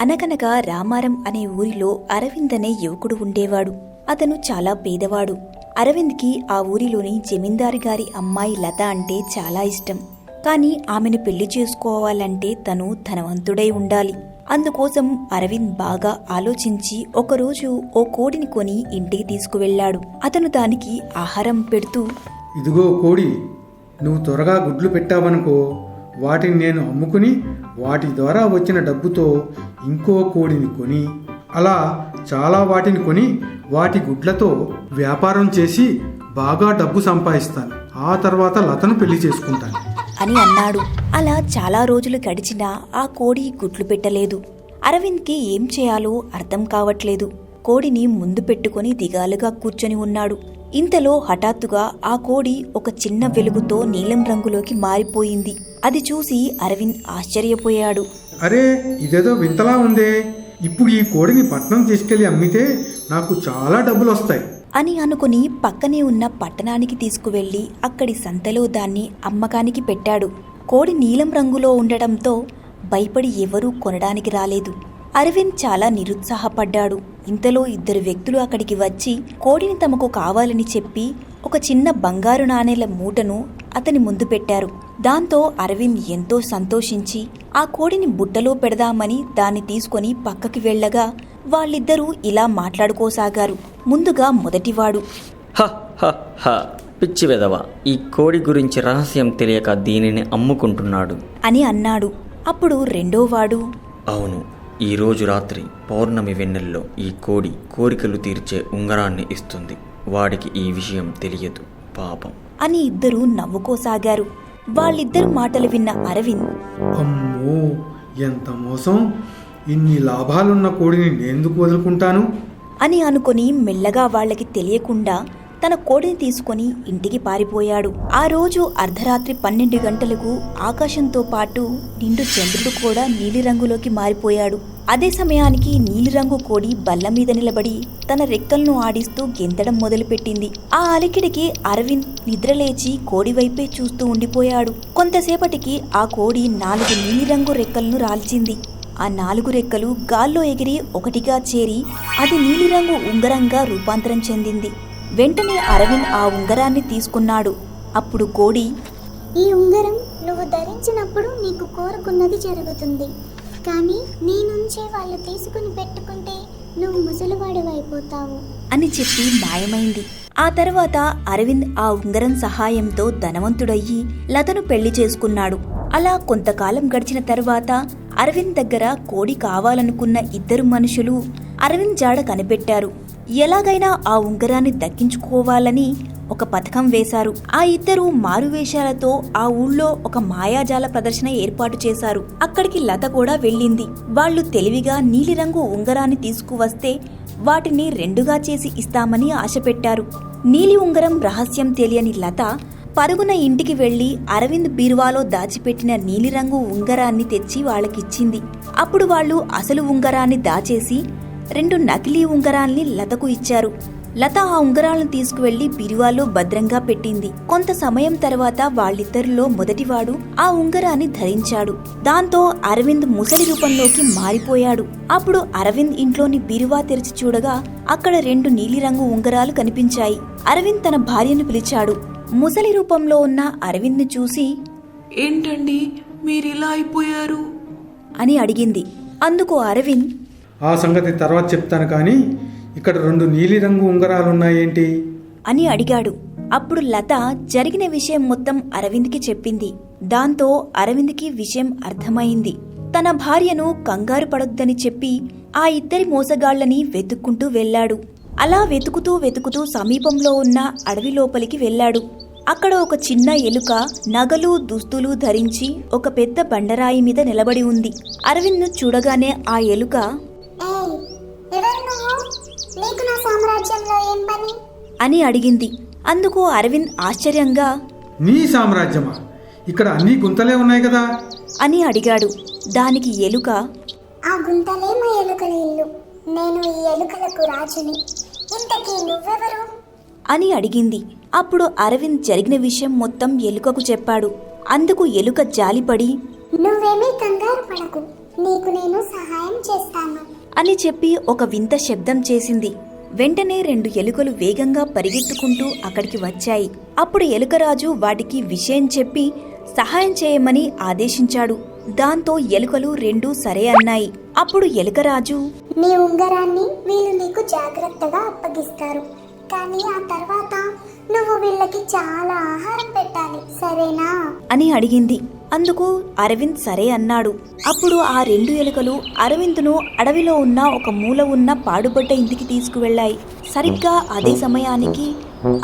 అనగనగా రామారం అనే ఊరిలో అరవింద్ అనే యువకుడు ఉండేవాడు. అతను చాలా పేదవాడు. అరవింద్కి ఆ ఊరిలోని జమీందారు గారి అమ్మాయి లత అంటే చాలా ఇష్టం. కాని ఆమెను పెళ్లి చేసుకోవాలంటే తను ధనవంతుడై ఉండాలి. అందుకోసం అరవింద్ బాగా ఆలోచించి ఒకరోజు ఓ కోడిని కొని ఇంటికి తీసుకువెళ్లాడు. అతను దానికి ఆహారం పెడుతూ, ఇదిగో కోడి, నువ్వు త్వరగా గుడ్లు పెట్టావనుకో, వాటిని నేను అమ్ముకుని వాటి ద్వారా వచ్చిన డబ్బుతో ఇంకో కోడిని కొని అలా చాలా వాటిని కొని వాటి గుడ్లతో వ్యాపారం చేసి బాగా డబ్బు సంపాదిస్తాను. ఆ తర్వాత లతను పెళ్లి చేసుకుంటాను అని అన్నాడు. అలా చాలా రోజులు గడిచినా ఆ కోడి గుడ్లు పెట్టలేదు. అరవింద్కి ఏం చేయాలో అర్థం కావట్లేదు. కోడిని ముందు పెట్టుకుని దిగాలుగా కూర్చొని ఉన్నాడు. ఇంతలో హఠాత్తుగా ఆ కోడి ఒక చిన్న వెలుగుతో నీలం రంగులోకి మారిపోయింది. అది చూసి అరవింద్ ఆశ్చర్యపోయాడు. అరే, ఇదేదో వింతలా ఉందే. ఇప్పుడు ఈ కోడిని పట్నం తీసుకెళ్లి అమ్మితే నాకు చాలా డబ్బులు వస్తాయి అని అనుకుని పక్కనే ఉన్న పట్టణానికి తీసుకువెళ్లి అక్కడి సంతలో దాన్ని అమ్మకానికి పెట్టాడు. కోడి నీలం రంగులో ఉండటంతో భయపడి ఎవరూ కొనడానికి రాలేదు. అరవింద్ చాలా నిరుత్సాహపడ్డాడు. ఇంతలో ఇద్దరు వ్యక్తులు అక్కడికి వచ్చి కోడిని తమకు కావాలని చెప్పి ఒక చిన్న బంగారు నాణేల మూటను అతని ముందు పెట్టారు. దాంతో అరవింద్ ఎంతో సంతోషించి ఆ కోడిని బుట్టలో పెడదామని దాన్ని తీసుకొని పక్కకి వెళ్లగా వాళ్ళిద్దరూ ఇలా మాట్లాడుకోసాగారు. ముందుగా మొదటివాడు, పిచ్చి వెదవ, ఈ కోడి గురించి రహస్యం తెలియక దీనిని అమ్ముకుంటున్నాడు అని అన్నాడు. అప్పుడు రెండోవాడు, అవును, ఈ రోజు రాత్రి పౌర్ణమి వెన్నెల్లో ఈ కోడి కోరికలు తీర్చే ఉంగరాన్ని ఇస్తుంది. వాడికి ఈ విషయం తెలియదు, పాపం అని ఇద్దరూ నవ్వుకోసాగారు. వాళ్ళిద్దరు మాటలు విన్న అరవింద్, అమ్మో, ఎంత మోసం! ఇన్ని లాభాలున్న కోడిని నేనెందుకు వదులుకుంటాను అని అనుకుని మెల్లగా వాళ్ళకి తెలియకుండా తన కోడిని తీసుకుని ఇంటికి పారిపోయాడు. ఆ రోజు అర్ధరాత్రి 12 గంటలకు ఆకాశంతో పాటు నిండు చంద్రుడు కూడా నీలిరంగులోకి మారిపోయాడు. అదే సమయానికి నీలిరంగు కోడి బల్ల మీద నిలబడి తన రెక్కలను ఆడిస్తూ గెంతడం మొదలుపెట్టింది. ఆ అలికిడికి అరవింద్ నిద్రలేచి కోడి వైపే చూస్తూ ఉండిపోయాడు. కొంతసేపటికి ఆ కోడి 4 నీలిరంగు రెక్కలను రాల్చింది. ఆ 4 రెక్కలు గాల్లో ఎగిరి ఒకటిగా చేరి అది నీలిరంగు ఉంగరంగా రూపాంతరం చెందింది. వెంటనే అరవింద్ ఆ ఉంగరాన్ని తీసుకున్నాడు. అప్పుడు కోడి, ఈ ఉంగరం నువ్వు ధరించినప్పుడు నీకు కోరుకున్నది జరుగుతుంది. కానీ నీ నుంచే వాళ్ళు తీసుకుని పెట్టుకుంటే నువ్వు ముసలివాడివైపోతావు అని చెప్పి మాయమైంది. ఆ తర్వాత అరవింద్ ఆ ఉంగరం సహాయంతో ధనవంతుడయ్యి లతను పెళ్లి చేసుకున్నాడు. అలా కొంతకాలం గడిచిన తర్వాత అరవింద్ దగ్గర కోడి కావాలనుకున్న ఇద్దరు మనుషులు అరవింద్ జాడ కనిపెట్టారు. ఎలాగైనా ఆ ఉంగరాన్ని దక్కించుకోవాలని ఒక పథకం వేశారు. ఆ ఇద్దరు మారువేషాలతో ఆ ఊళ్ళో ఒక మాయాజాల ప్రదర్శన ఏర్పాటు చేశారు. అక్కడికి లత కూడా వెళ్ళింది. వాళ్ళు తెలివిగా నీలిరంగు ఉంగరాన్ని తీసుకువస్తే వాటిని 2గా చేసి ఇస్తామని ఆశపెట్టారు. నీలి ఉంగరం రహస్యం తెలియని లత పరుగున ఇంటికి వెళ్లి అరవింద్ బీరువాలో దాచిపెట్టిన నీలిరంగు ఉంగరాన్ని తెచ్చి వాళ్ళకిచ్చింది. అప్పుడు వాళ్ళు అసలు ఉంగరాన్ని దాచేసి 2 నకిలీ ఉంగరాల్ని లతకు ఇచ్చారు. లత ఆ ఉంగరాలను తీసుకువెళ్లి బీరువాలో భద్రంగా పెట్టింది. కొంత సమయం తర్వాత వాళ్ళిద్దరిలో మొదటివాడు ఆ ఉంగరాన్ని ధరించాడు. దాంతో అరవింద్ ముసలి రూపంలోకి మారిపోయాడు. అప్పుడు అరవింద్ ఇంట్లోని బీరువా తెరిచి చూడగా అక్కడ 2 నీలిరంగు ఉంగరాలు కనిపించాయి. అరవింద్ తన భార్యను పిలిచాడు. ముసలి రూపంలో ఉన్న అరవింద్ను చూసి, ఏంటండి మీరిలా అయిపోయారు అని అడిగింది. అందుకు అరవింద్, ఆ సంగతి తర్వాత చెప్తాను, కానీ ఇక్కడ 2 నీలిరంగు ఉంగరాలున్నాయేంటి అని అడిగాడు. అప్పుడు లత జరిగిన విషయం మొత్తం అరవింద్కి చెప్పింది. దాంతో అరవింద్కి విషయం అర్థమైంది. తన భార్యను కంగారు పడొద్దని చెప్పి ఆ ఇద్దరి మోసగాళ్లని వెతుక్కుంటూ వెళ్లాడు. అలా వెతుకుతూ సమీపంలో ఉన్న అడవి లోపలికి వెళ్లాడు. అక్కడ ఒక చిన్న ఎలుక నగలు దుస్తులు ధరించి ఒక పెద్ద బండరాయి మీద నిలబడి ఉంది. అరవింద్ను చూడగానే ఆ ఎలుక, అని అడిగింది. అందుకు అరవింద్ ఆశ్చర్యంగా, నీ సామ్రాజ్యమా? ఇక్కడ అన్ని గుంతలే ఉన్నాయి కదా అని అడిగాడు. దానికి ఎలుక, ఆ గుంతలే మా ఎలుకల ఇల్లు. నేను ఈ ఎలుకలకు రాజుని. ఇంతకీ నువ్వెవరు అని అడిగింది. అప్పుడు అరవింద్ జరిగిన విషయం మొత్తం ఎలుకకు చెప్పాడు. అందుకు ఎలుక జాలిపడి, నువ్వేమీ కంగారు పడకు. నీకు నేను సహాయం చేస్తాను. అని చెప్పి ఒక వింత శబ్దం చేసింది. వెంటనే 2 ఎలుకలు వేగంగా పరిగెత్తుకుంటూ అక్కడికి వచ్చాయి. అప్పుడు ఎలుకరాజు వాటికి విషయం చెప్పి సహాయం చేయమని ఆదేశించాడు. దాంతో ఎలుకలు 2 సరే అన్నాయి. అప్పుడు ఎలుకరాజు, నీ ఉంగరాన్ని వీళ్ళు నీకు జాగ్రత్తగా అప్పగిస్తారు, కానీ ఆ తర్వాత నువ్వు వీళ్ళకి చాలా ఆహారం పెట్టాలి, సరేనా అని అడిగింది. అందుకు అరవింద్ సరే అన్నాడు. అప్పుడు ఆ 2 ఎలుకలు అరవింద్ను అడవిలో ఉన్న ఒక మూల ఉన్న పాడుబడ్డ ఇంటికి తీసుకువెళ్లాయి. సరిగ్గా అదే సమయానికి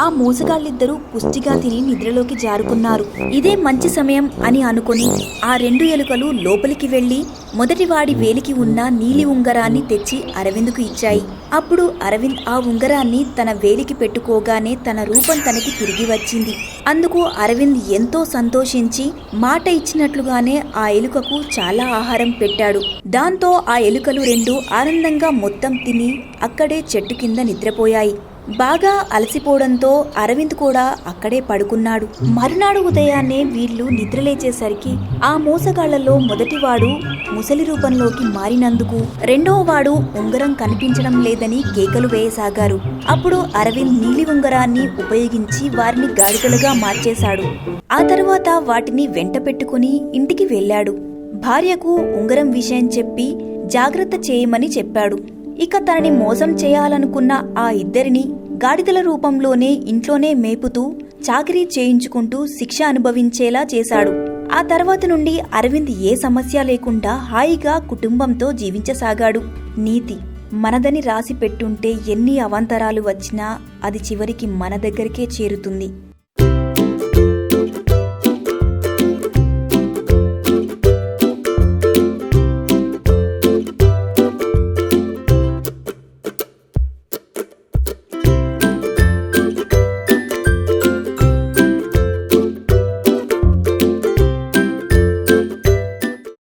ఆ మోసగాళ్ళిద్దరూ పుష్టిగా తిని నిద్రలోకి జారుకున్నారు. ఇదే మంచి సమయం అని అనుకుని ఆ 2 ఎలుకలు లోపలికి వెళ్లి మొదటివాడి వేలికి ఉన్న నీలి ఉంగరాన్ని తెచ్చి అరవింద్కు ఇచ్చాయి. అప్పుడు అరవింద్ ఆ ఉంగరాన్ని తన వేలికి పెట్టుకోగానే తన రూపం తనకి తిరిగి వచ్చింది. అందుకు అరవింద్ ఎంతో సంతోషించి మాట ఇచ్చినట్లుగానే ఆ ఎలుకకు చాలా ఆహారం పెట్టాడు. దాంతో ఆ ఎలుకలు 2 ఆనందంగా మొత్తం తిని అక్కడే చెట్టు కింద నిద్రపోయాయి. బాగా అలసిపోవడంతో అరవింద్ కూడా అక్కడే పడుకున్నాడు. మరునాడు ఉదయాన్నే వీళ్ళు నిద్రలేచేసరికి ఆ మోసగాళ్లలో మొదటివాడు ముసలి రూపంలోకి మారినందుకు రెండోవాడు ఉంగరం కనిపించడం లేదని కేకలు వేయసాగారు. అప్పుడు అరవింద్ నీలి ఉంగరాన్ని ఉపయోగించి వారిని గాడిదలుగా మార్చేశాడు. ఆ తర్వాత వాటిని వెంట పెట్టుకుని ఇంటికి వెళ్ళాడు. భార్యకు ఉంగరం విషయం చెప్పి జాగ్రత్త చేయమని చెప్పాడు. ఇక తనని మోసం చేయాలనుకున్న ఆ ఇద్దరిని గాడిదల రూపంలోనే ఇంట్లోనే మేపుతూ చాకిరీ చేయించుకుంటూ శిక్ష అనుభవించేలా చేశాడు. ఆ తర్వాత నుండి అరవింద్ ఏ సమస్య లేకుండా హాయిగా కుటుంబంతో జీవించసాగాడు. నీతి: మనదని రాసి పెట్టుంటే ఎన్ని అవాంతరాలు వచ్చినా అది చివరికి మన దగ్గరికే చేరుతుంది.